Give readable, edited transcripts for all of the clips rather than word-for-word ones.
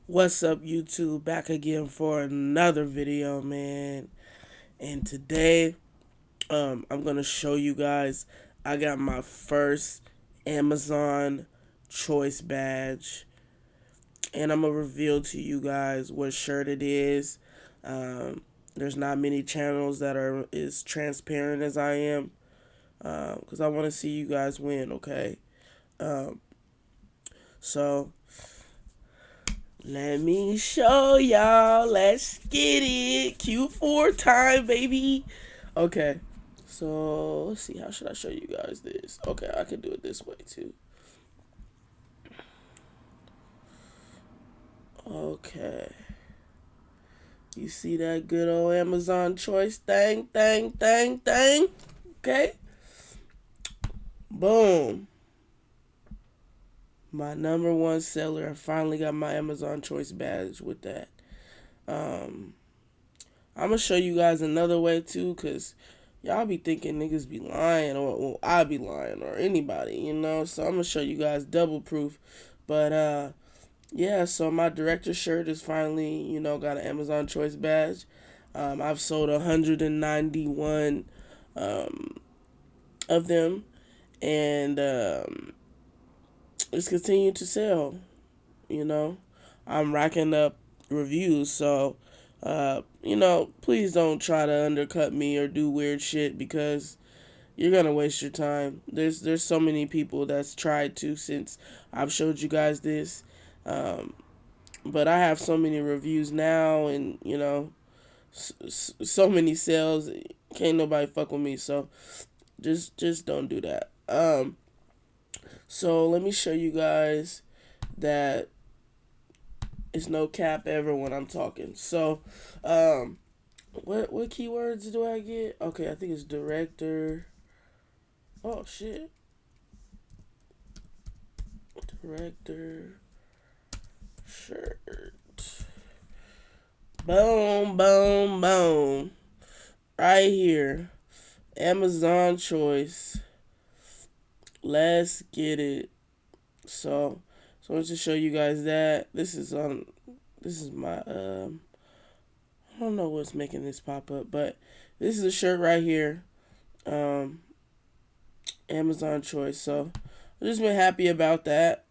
What's up, YouTube? Back again for another video, man. And today, I'm gonna show you guys. I got my first Amazon Choice badge, and I'm gonna reveal to you guys what shirt it is. Um, there's not many channels that are as transparent as I am, because I want to see you guys win. Okay, um, so let me show y'all. Let's get it. Q4 time, baby. Okay. So, let's see. How should I show you guys this? Okay, I can do it this way, too. Okay. You see that good old Amazon choice thing, thing, thing, thing? Okay. Boom. My number one seller. I finally got my Amazon choice badge with that. Um, I'm gonna show you guys another way too, cause y'all be thinking niggas be lying, or well, I be lying, or anybody, you know. So I'm gonna show you guys double proof. But yeah. So my director shirt is finally, got an Amazon Choice badge. I've sold 191 um, of them, and it's continued to sell. You know, I'm racking up reviews, so please don't try to undercut me or do weird shit because you're gonna waste your time. There's so many people that's tried to since I've showed you guys this, um, but I have so many reviews now, and so many sales. Can't nobody fuck with me, so just don't do that. So let me show you guys that it's no cap ever when I'm talking. So, what keywords do I get? Okay, I think it's director. Oh shit, director shirt. Boom, boom, boom. Right here, Amazon choice. Let's get it. So I want to show you guys that this is on. This is my I don't know what's making this pop up, but this is a shirt right here. Um, Amazon choice. So I've just been happy about that.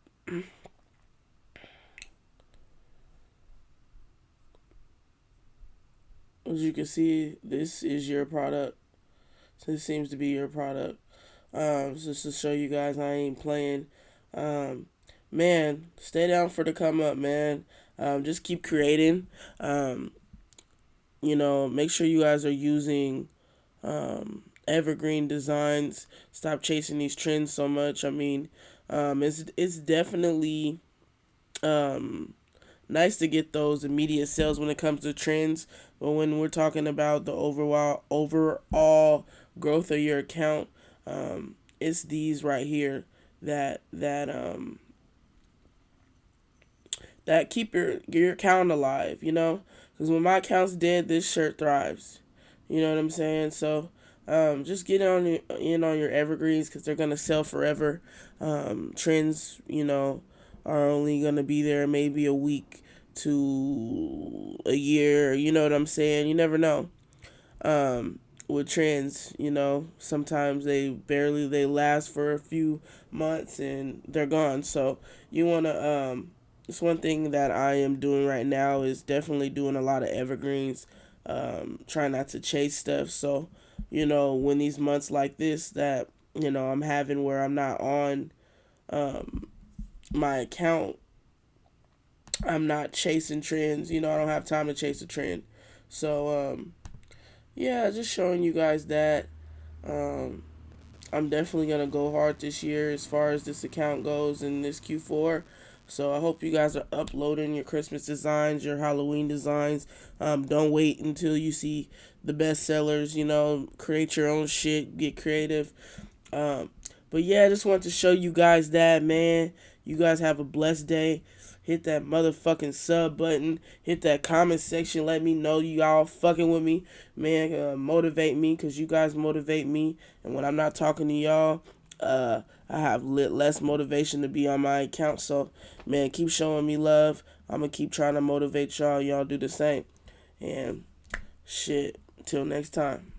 As you can see, this is your product. So this seems to be your product. Just to show you guys I ain't playing. Um, man, stay down for the come up, man. Just keep creating. Um, make sure you guys are using evergreen designs. Stop chasing these trends so much. I mean, it's definitely um, nice to get those immediate sales when it comes to trends, but when we're talking about the overall growth of your account, it's these right here that keep your account alive. Because when my account's dead, this shirt thrives. You know what I'm saying? So just get in on your evergreens because they're gonna sell forever. Trends, are only gonna be there maybe a week to a year. You know what I'm saying? You never know. With trends, sometimes they last for a few months and they're gone. So you wanna it's one thing that I am doing right now is definitely doing a lot of evergreens. Trying not to chase stuff. So, when these months like this that, I'm having where I'm not on um, my account, I'm not chasing trends. I don't have time to chase a trend. So, yeah, just showing you guys that. Um, I'm definitely gonna go hard this year as far as this account goes in this Q4. So I hope you guys are uploading your Christmas designs, your Halloween designs. Don't wait until you see the best sellers. Create your own shit, get creative. Um, but yeah, I just want to show you guys that, man. You guys have a blessed day. Hit that motherfucking sub button. Hit that comment section. Let me know you all fucking with me, man. Motivate me, cause you guys motivate me. And when I'm not talking to y'all, I have less motivation to be on my account. So, man, keep showing me love. I'm gonna keep trying to motivate y'all. Y'all do the same. And shit, till next time.